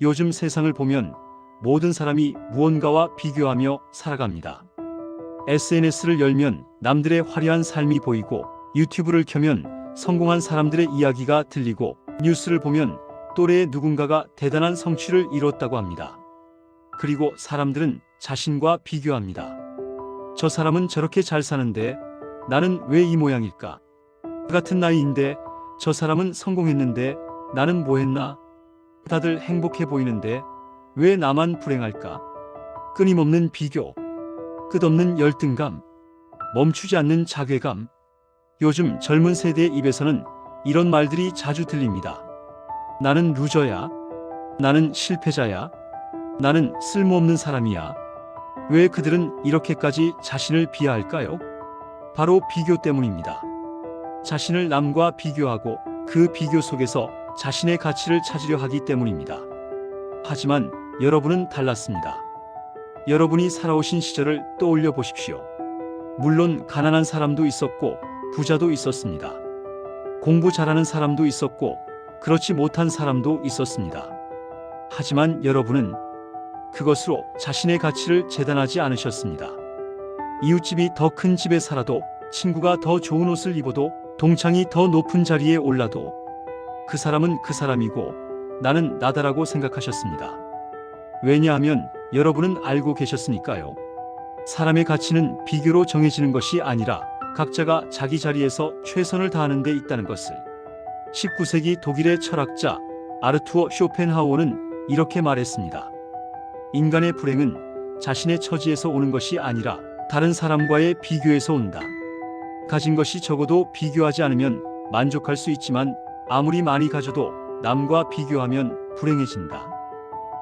요즘 세상을 보면 모든 사람이 무언가와 비교하며 살아갑니다. SNS를 열면 남들의 화려한 삶이 보이고, 유튜브를 켜면 성공한 사람들의 이야기가 들리고, 뉴스를 보면 또래의 누군가가 대단한 성취를 이뤘다고 합니다. 그리고 사람들은 자신과 비교합니다. 저 사람은 저렇게 잘 사는데 나는 왜 이 모양일까? 같은 나이인데 저 사람은 성공했는데 나는 뭐 했나? 다들 행복해 보이는데 왜 나만 불행할까? 끊임없는 비교, 끝없는 열등감, 멈추지 않는 자괴감. 요즘 젊은 세대의 입에서는 이런 말들이 자주 들립니다. 나는 루저야. 나는 실패자야. 나는 쓸모없는 사람이야. 왜 그들은 이렇게까지 자신을 비하할까요? 바로 비교 때문입니다. 자신을 남과 비교하고 그 비교 속에서 자신의 가치를 찾으려 하기 때문입니다. 하지만 여러분은 달랐습니다. 여러분이 살아오신 시절을 떠올려 보십시오. 물론 가난한 사람도 있었고 부자도 있었습니다. 공부 잘하는 사람도 있었고 그렇지 못한 사람도 있었습니다. 하지만 여러분은 그것으로 자신의 가치를 재단하지 않으셨습니다. 이웃집이 더 큰 집에 살아도, 친구가 더 좋은 옷을 입어도, 동창이 더 높은 자리에 올라도 그 사람은 그 사람이고 나는 나다라고 생각하셨습니다. 왜냐하면 여러분은 알고 계셨으니까요. 사람의 가치는 비교로 정해지는 것이 아니라 각자가 자기 자리에서 최선을 다하는 데 있다는 것을. 19세기 독일의 철학자 아르투어 쇼펜하우어는 이렇게 말했습니다. 인간의 불행은 자신의 처지에서 오는 것이 아니라 다른 사람과의 비교에서 온다. 가진 것이 적어도 비교하지 않으면 만족할 수 있지만 아무리 많이 가져도 남과 비교하면 불행해진다.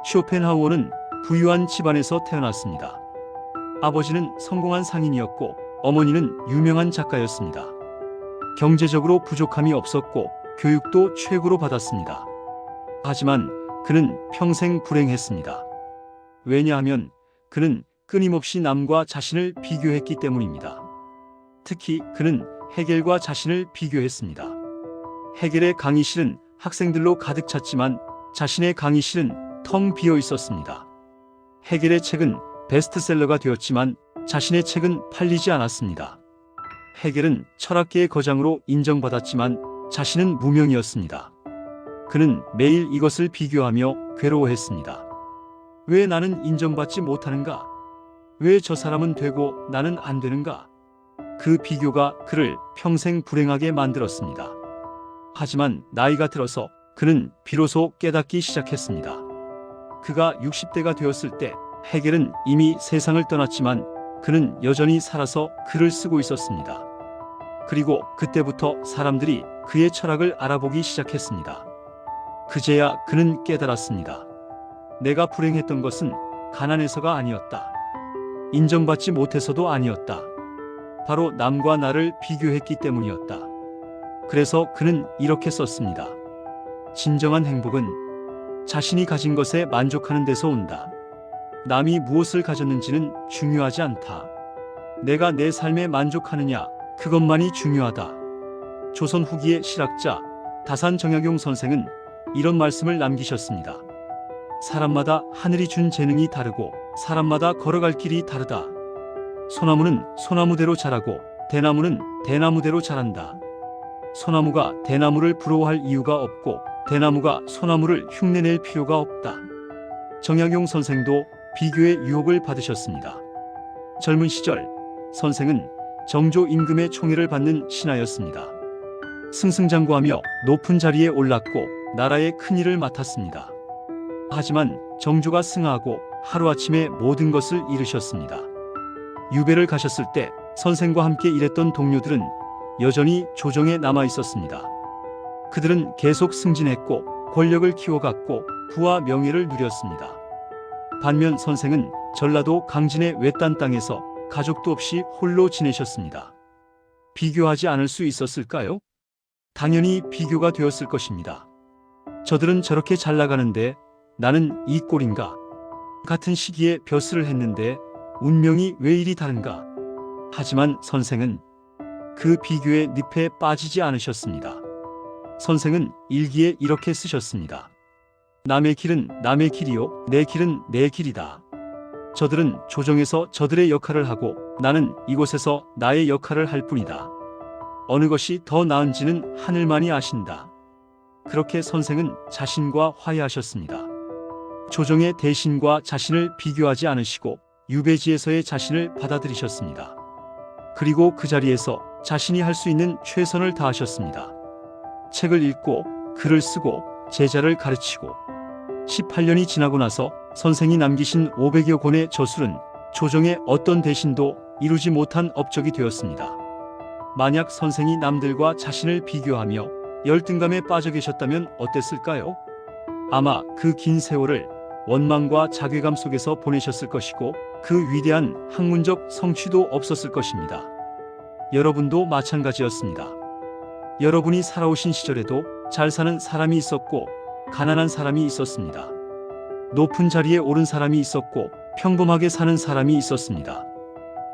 쇼펜하우어는 부유한 집안에서 태어났습니다. 아버지는 성공한 상인이었고 어머니는 유명한 작가였습니다. 경제적으로 부족함이 없었고 교육도 최고로 받았습니다. 하지만 그는 평생 불행했습니다. 왜냐하면 그는 끊임없이 남과 자신을 비교했기 때문입니다. 특히 그는 헤겔과 자신을 비교했습니다. 헤겔의 강의실은 학생들로 가득 찼지만 자신의 강의실은 텅 비어 있었습니다. 헤겔의 책은 베스트셀러가 되었지만 자신의 책은 팔리지 않았습니다. 헤겔은 철학계의 거장으로 인정받았지만 자신은 무명이었습니다. 그는 매일 이것을 비교하며 괴로워했습니다. 왜 나는 인정받지 못하는가? 왜 저 사람은 되고 나는 안 되는가? 그 비교가 그를 평생 불행하게 만들었습니다. 하지만 나이가 들어서 그는 비로소 깨닫기 시작했습니다. 그가 60대가 되었을 때 헤겔은 이미 세상을 떠났지만 그는 여전히 살아서 글을 쓰고 있었습니다. 그리고 그때부터 사람들이 그의 철학을 알아보기 시작했습니다. 그제야 그는 깨달았습니다. 내가 불행했던 것은 가난해서가 아니었다. 인정받지 못해서도 아니었다. 바로 남과 나를 비교했기 때문이었다. 그래서 그는 이렇게 썼습니다. 진정한 행복은 자신이 가진 것에 만족하는 데서 온다. 남이 무엇을 가졌는지는 중요하지 않다. 내가 내 삶에 만족하느냐, 그것만이 중요하다. 조선 후기의 실학자 다산 정약용 선생은 이런 말씀을 남기셨습니다. 사람마다 하늘이 준 재능이 다르고 사람마다 걸어갈 길이 다르다. 소나무는 소나무대로 자라고 대나무는 대나무대로 자란다. 소나무가 대나무를 부러워할 이유가 없고 대나무가 소나무를 흉내낼 필요가 없다. 정약용 선생도 비교의 유혹을 받으셨습니다. 젊은 시절 선생은 정조 임금의 총애를 받는 신하였습니다. 승승장구하며 높은 자리에 올랐고 나라의 큰일을 맡았습니다. 하지만 정조가 승하하고 하루아침에 모든 것을 잃으셨습니다. 유배를 가셨을 때 선생과 함께 일했던 동료들은 여전히 조정에 남아 있었습니다. 그들은 계속 승진했고 권력을 키워갔고 부와 명예를 누렸습니다. 반면 선생은 전라도 강진의 외딴 땅에서 가족도 없이 홀로 지내셨습니다. 비교하지 않을 수 있었을까요? 당연히 비교가 되었을 것입니다. 저들은 저렇게 잘 나가는데 나는 이 꼴인가? 같은 시기에 벼슬을 했는데 운명이 왜 이리 다른가? 하지만 선생은 그 비교의 늪에 빠지지 않으셨습니다. 선생은 일기에 이렇게 쓰셨습니다. 남의 길은 남의 길이요, 내 길은 내 길이다. 저들은 조정에서 저들의 역할을 하고 나는 이곳에서 나의 역할을 할 뿐이다. 어느 것이 더 나은지는 하늘만이 아신다. 그렇게 선생은 자신과 화해하셨습니다. 조정의 대신과 자신을 비교하지 않으시고 유배지에서의 자신을 받아들이셨습니다. 그리고 그 자리에서 자신이 할 수 있는 최선을 다하셨습니다. 책을 읽고 글을 쓰고 제자를 가르치고 18년이 지나고 나서 선생이 남기신 500여 권의 저술은 조정의 어떤 대신도 이루지 못한 업적이 되었습니다. 만약 선생이 남들과 자신을 비교하며 열등감에 빠져 계셨다면 어땠을까요? 아마 그 긴 세월을 원망과 자괴감 속에서 보내셨을 것이고 그 위대한 학문적 성취도 없었을 것입니다. 여러분도 마찬가지였습니다. 여러분이 살아오신 시절에도 잘 사는 사람이 있었고 가난한 사람이 있었습니다. 높은 자리에 오른 사람이 있었고 평범하게 사는 사람이 있었습니다.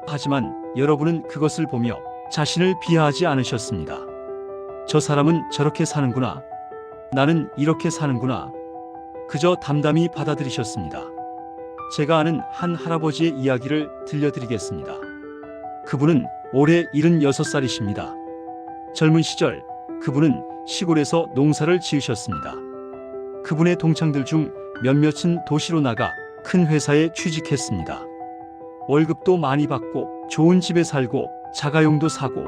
하지만 여러분은 그것을 보며 자신을 비하하지 않으셨습니다. 저 사람은 저렇게 사는구나. 나는 이렇게 사는구나. 그저 담담히 받아들이셨습니다. 제가 아는 한 할아버지의 이야기를 들려드리겠습니다. 그분은 올해 76살이십니다. 젊은 시절 그분은 시골에서 농사를 지으셨습니다. 그분의 동창들 중 몇몇은 도시로 나가 큰 회사에 취직했습니다. 월급도 많이 받고 좋은 집에 살고 자가용도 사고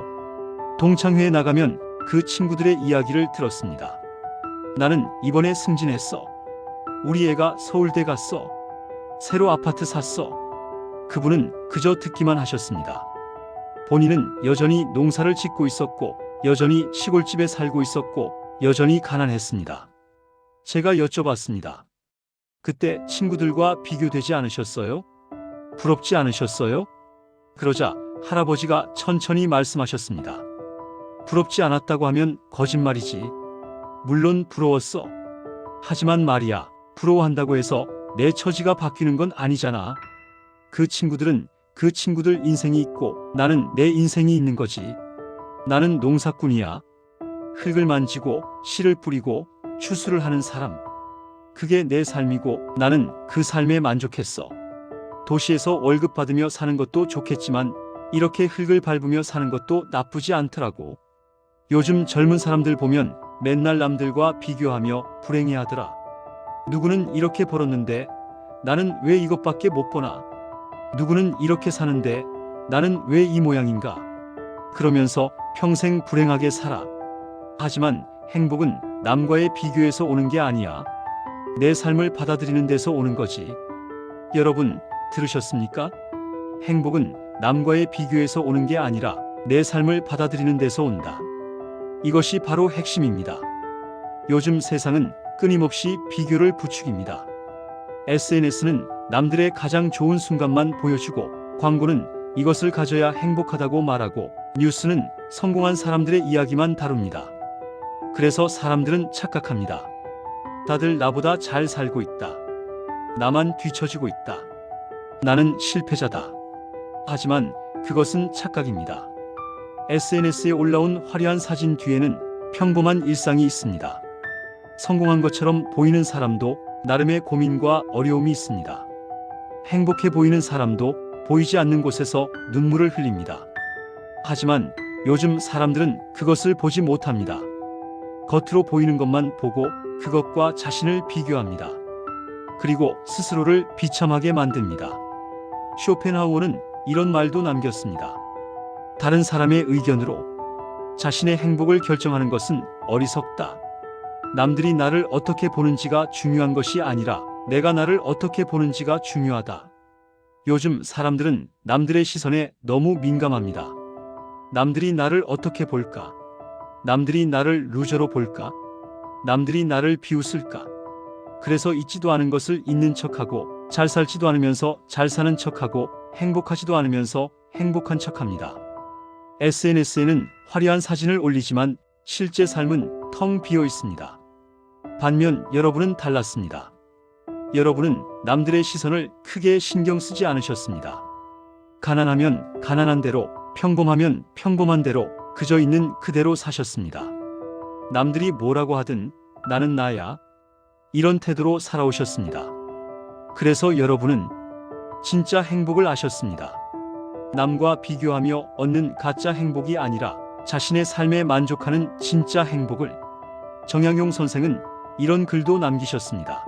동창회에 나가면 그 친구들의 이야기를 들었습니다. 나는 이번에 승진했어. 우리 애가 서울대 갔어. 새로 아파트 샀어. 그분은 그저 듣기만 하셨습니다. 본인은 여전히 농사를 짓고 있었고 여전히 시골집에 살고 있었고 여전히 가난했습니다. 제가 여쭤봤습니다. 그때 친구들과 비교되지 않으셨어요? 부럽지 않으셨어요? 그러자 할아버지가 천천히 말씀하셨습니다. 부럽지 않았다고 하면 거짓말이지. 물론 부러웠어. 하지만 말이야, 부러워한다고 해서 내 처지가 바뀌는 건 아니잖아. 그 친구들은 그 친구들 인생이 있고 나는 내 인생이 있는 거지. 나는 농사꾼이야. 흙을 만지고 씨를 뿌리고 추수를 하는 사람. 그게 내 삶이고 나는 그 삶에 만족했어. 도시에서 월급 받으며 사는 것도 좋겠지만 이렇게 흙을 밟으며 사는 것도 나쁘지 않더라고. 요즘 젊은 사람들 보면 맨날 남들과 비교하며 불행해하더라. 누구는 이렇게 벌었는데 나는 왜 이것밖에 못 버나? 누구는 이렇게 사는데 나는 왜 이 모양인가? 그러면서 평생 불행하게 살아. 하지만 행복은 남과의 비교에서 오는 게 아니야. 내 삶을 받아들이는 데서 오는 거지. 여러분, 들으셨습니까? 행복은 남과의 비교에서 오는 게 아니라 내 삶을 받아들이는 데서 온다. 이것이 바로 핵심입니다. 요즘 세상은 끊임없이 비교를 부추깁니다. SNS는 남들의 가장 좋은 순간만 보여주고 광고는 이것을 가져야 행복하다고 말하고 뉴스는 성공한 사람들의 이야기만 다룹니다. 그래서 사람들은 착각합니다. 다들 나보다 잘 살고 있다. 나만 뒤처지고 있다. 나는 실패자다. 하지만 그것은 착각입니다. SNS에 올라온 화려한 사진 뒤에는 평범한 일상이 있습니다. 성공한 것처럼 보이는 사람도 나름의 고민과 어려움이 있습니다. 행복해 보이는 사람도 보이지 않는 곳에서 눈물을 흘립니다. 하지만 요즘 사람들은 그것을 보지 못합니다. 겉으로 보이는 것만 보고 그것과 자신을 비교합니다. 그리고 스스로를 비참하게 만듭니다. 쇼펜하우어는 이런 말도 남겼습니다. 다른 사람의 의견으로 자신의 행복을 결정하는 것은 어리석다. 남들이 나를 어떻게 보는지가 중요한 것이 아니라 내가 나를 어떻게 보는지가 중요하다. 요즘 사람들은 남들의 시선에 너무 민감합니다. 남들이 나를 어떻게 볼까? 남들이 나를 루저로 볼까? 남들이 나를 비웃을까? 그래서 있지도 않은 것을 있는 척하고 잘 살지도 않으면서 잘 사는 척하고 행복하지도 않으면서 행복한 척합니다. SNS에는 화려한 사진을 올리지만 실제 삶은 텅 비어 있습니다. 반면 여러분은 달랐습니다. 여러분은 남들의 시선을 크게 신경 쓰지 않으셨습니다. 가난하면 가난한 대로, 평범하면 평범한 대로, 그저 있는 그대로 사셨습니다. 남들이 뭐라고 하든 나는 나야. 이런 태도로 살아오셨습니다. 그래서 여러분은 진짜 행복을 아셨습니다. 남과 비교하며 얻는 가짜 행복이 아니라 자신의 삶에 만족하는 진짜 행복을. 정약용 선생은 이런 글도 남기셨습니다.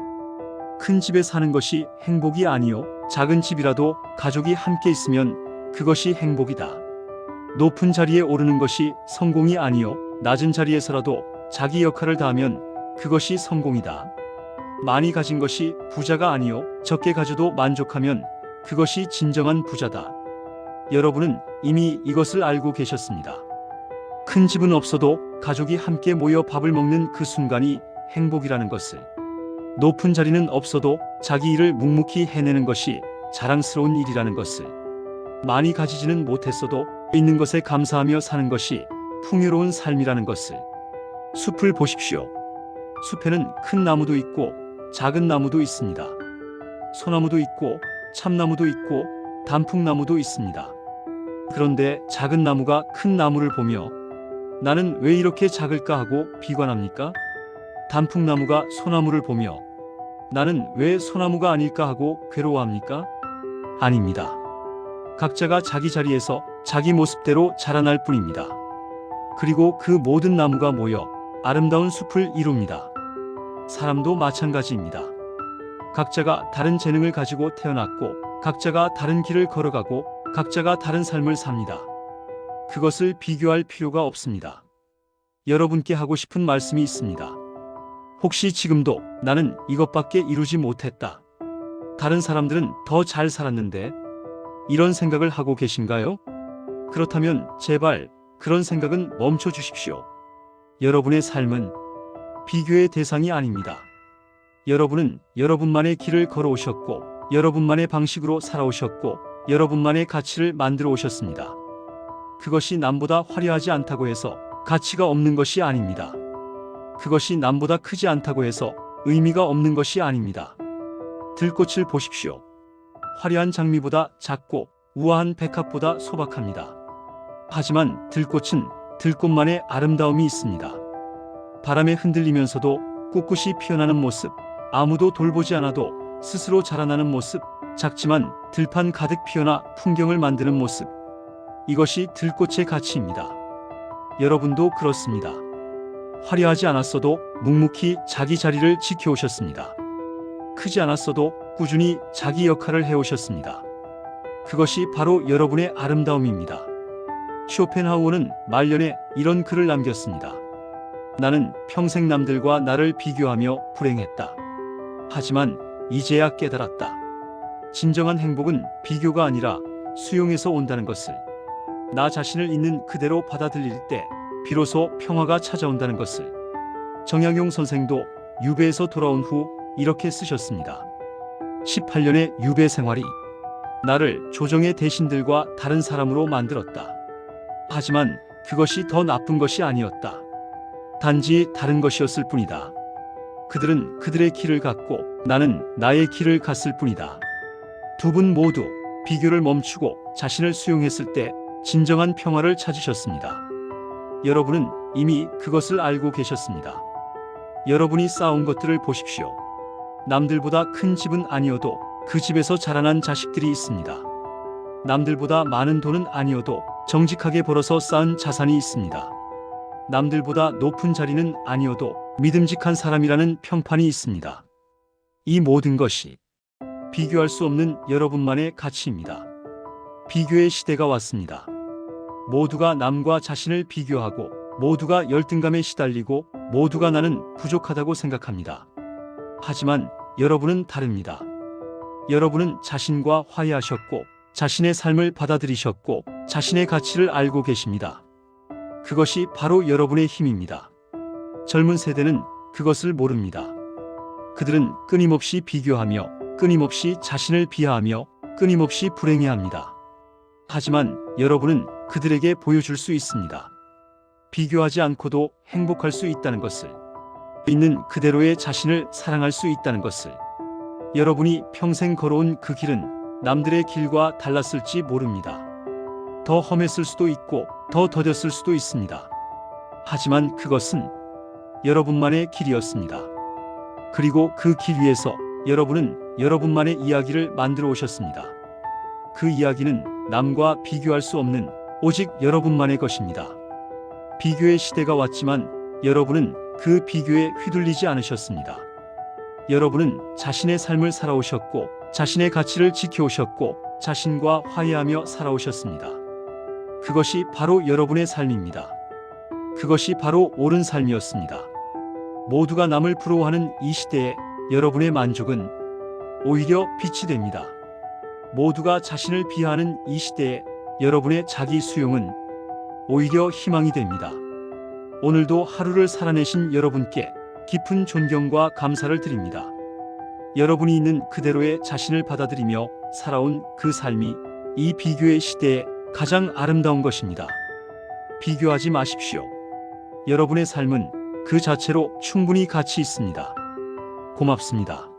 큰 집에 사는 것이 행복이 아니요. 작은 집이라도 가족이 함께 있으면 그것이 행복이다. 높은 자리에 오르는 것이 성공이 아니요. 낮은 자리에서라도 자기 역할을 다하면 그것이 성공이다. 많이 가진 것이 부자가 아니요. 적게 가져도 만족하면 그것이 진정한 부자다. 여러분은 이미 이것을 알고 계셨습니다. 큰 집은 없어도 가족이 함께 모여 밥을 먹는 그 순간이 행복이라는 것을. 높은 자리는 없어도 자기 일을 묵묵히 해내는 것이 자랑스러운 일이라는 것을. 많이 가지지는 못했어도 있는 것에 감사하며 사는 것이 풍요로운 삶이라는 것을. 숲을 보십시오. 숲에는 큰 나무도 있고 작은 나무도 있습니다. 소나무도 있고 참나무도 있고 단풍나무도 있습니다. 그런데 작은 나무가 큰 나무를 보며 나는 왜 이렇게 작을까 하고 비관합니까? 단풍나무가 소나무를 보며 나는 왜 소나무가 아닐까 하고 괴로워합니까? 아닙니다. 각자가 자기 자리에서 자기 모습대로 자라날 뿐입니다. 그리고 그 모든 나무가 모여 아름다운 숲을 이룹니다. 사람도 마찬가지입니다. 각자가 다른 재능을 가지고 태어났고 각자가 다른 길을 걸어가고 각자가 다른 삶을 삽니다. 그것을 비교할 필요가 없습니다. 여러분께 하고 싶은 말씀이 있습니다. 혹시 지금도 나는 이것밖에 이루지 못했다. 다른 사람들은 더 잘 살았는데 이런 생각을 하고 계신가요? 그렇다면 제발 그런 생각은 멈춰 주십시오. 여러분의 삶은 비교의 대상이 아닙니다. 여러분은 여러분만의 길을 걸어오셨고 여러분만의 방식으로 살아오셨고 여러분만의 가치를 만들어 오셨습니다. 그것이 남보다 화려하지 않다고 해서 가치가 없는 것이 아닙니다. 그것이 남보다 크지 않다고 해서 의미가 없는 것이 아닙니다. 들꽃을 보십시오. 화려한 장미보다 작고 우아한 백합보다 소박합니다. 하지만 들꽃은 들꽃만의 아름다움이 있습니다. 바람에 흔들리면서도 꿋꿋이 피어나는 모습, 아무도 돌보지 않아도 스스로 자라나는 모습, 작지만 들판 가득 피어나 풍경을 만드는 모습. 이것이 들꽃의 가치입니다. 여러분도 그렇습니다. 화려하지 않았어도 묵묵히 자기 자리를 지켜오셨습니다. 크지 않았어도 꾸준히 자기 역할을 해오셨습니다. 그것이 바로 여러분의 아름다움입니다. 쇼펜하우어는 말년에 이런 글을 남겼습니다. 나는 평생 남들과 나를 비교하며 불행했다. 하지만 이제야 깨달았다. 진정한 행복은 비교가 아니라 수용해서 온다는 것을. 나 자신을 있는 그대로 받아들일 때 비로소 평화가 찾아온다는 것을. 정약용 선생도 유배에서 돌아온 후 이렇게 쓰셨습니다. 18년의 유배 생활이 나를 조정의 대신들과 다른 사람으로 만들었다. 하지만 그것이 더 나쁜 것이 아니었다. 단지 다른 것이었을 뿐이다. 그들은 그들의 길을 갔고 나는 나의 길을 갔을 뿐이다. 두 분 모두 비교를 멈추고 자신을 수용했을 때 진정한 평화를 찾으셨습니다. 여러분은 이미 그것을 알고 계셨습니다. 여러분이 쌓아온 것들을 보십시오. 남들보다 큰 집은 아니어도 그 집에서 자라난 자식들이 있습니다. 남들보다 많은 돈은 아니어도 정직하게 벌어서 쌓은 자산이 있습니다. 남들보다 높은 자리는 아니어도 믿음직한 사람이라는 평판이 있습니다. 이 모든 것이 비교할 수 없는 여러분만의 가치입니다. 비교의 시대가 왔습니다. 모두가 남과 자신을 비교하고 모두가 열등감에 시달리고 모두가 나는 부족하다고 생각합니다. 하지만 여러분은 다릅니다. 여러분은 자신과 화해하셨고 자신의 삶을 받아들이셨고 자신의 가치를 알고 계십니다. 그것이 바로 여러분의 힘입니다. 젊은 세대는 그것을 모릅니다. 그들은 끊임없이 비교하며 끊임없이 자신을 비하하며 끊임없이 불행해합니다. 하지만 여러분은 그들에게 보여줄 수 있습니다. 비교하지 않고도 행복할 수 있다는 것을. 있는 그대로의 자신을 사랑할 수 있다는 것을. 여러분이 평생 걸어온 그 길은 남들의 길과 달랐을지 모릅니다. 더 험했을 수도 있고 더 더뎠을 수도 있습니다. 하지만 그것은 여러분만의 길이었습니다. 그리고 그 길 위에서 여러분은 여러분만의 이야기를 만들어 오셨습니다. 그 이야기는 남과 비교할 수 없는 오직 여러분만의 것입니다. 비교의 시대가 왔지만 여러분은 그 비교에 휘둘리지 않으셨습니다. 여러분은 자신의 삶을 살아오셨고 자신의 가치를 지켜오셨고 자신과 화해하며 살아오셨습니다. 그것이 바로 여러분의 삶입니다. 그것이 바로 옳은 삶이었습니다. 모두가 남을 부러워하는 이 시대에 여러분의 만족은 오히려 빛이 됩니다. 모두가 자신을 비하하는 이 시대에 여러분의 자기 수용은 오히려 희망이 됩니다. 오늘도 하루를 살아내신 여러분께 깊은 존경과 감사를 드립니다. 여러분이 있는 그대로의 자신을 받아들이며 살아온 그 삶이 이 비교의 시대에 가장 아름다운 것입니다. 비교하지 마십시오. 여러분의 삶은 그 자체로 충분히 가치 있습니다. 고맙습니다.